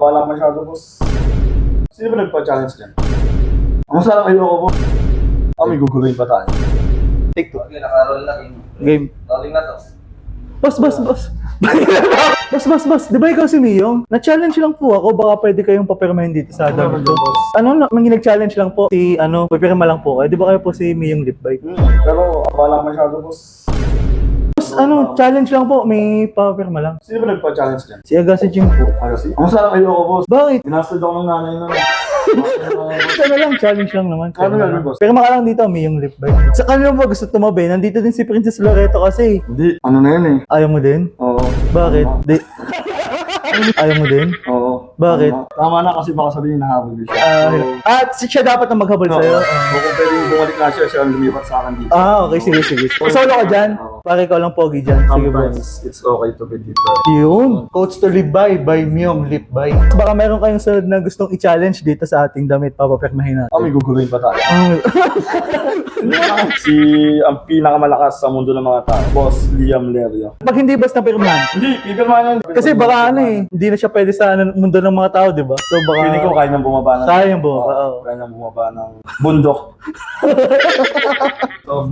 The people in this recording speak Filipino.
abala masyado, boss. Sino ba nagpa-challenge dyan? Ang masarap ayoko, boss. May guguluhin pa tayo. Take two. Okay, naka-roll na game. Game. Rolling na to. Boss. Boss. Di ba ikaw si Miyong? Na-challenge lang po ako. Baka pwede kayong papirmahin dito sa Ano damit naman ko. yun, boss? Nag-challenge lang po. Papirma lang po kayo. Di ba kayo po si Miyong Lip Bite? Pero abala masyado, boss. Boss, challenge lang po. May papirma lang. Sino ba nagpa-challenge dyan? Si Agassi Jing po. Agassi? Ang masarap ayoko, boss. Bakit? Binastad ako ng nanay nun. Ano lang, challenge lang naman. Ano yan, boss? Pirma ka lang dito, Miyong Lip Bite. Sa kanila mo gusto tumabi. Nandito din si Princess Loreto kasi. Hindi, ano na yun eh. Ayaw mo din? Oo. Bakit? Ayaw mo din? Oo. Bakit? Tama na kasi baka sabihin nahabol din siya. Siya dapat na maghabol sa'yo. So kung pwedeng bumalik na siya ang lumipat sa akin dito. Okay, sige. Solo ka dyan? Pare ikaw lang pogi dyan. Sige, boss. Sometimes it's okay to be different. Yun. Coach to live by Miyong Lip by. Baka meron kayong sunod na gustong i-challenge dito sa ating damit. Papapirmahin natin. May guguluhin pa tayo. Ah. Ang pinakamalakas sa mundo ng mga tao, Boss Liam Lerio. Pag hindi basta pirmahan. Hindi, pipirmahan yan. Kasi baka hindi na siya pwede sa mundo ng mga tao, di ba? So baka... Feeling ko kaya nang bumaba ng... Kaya nang bumaba, oo. Kaya nang bumaba ng bundok. So,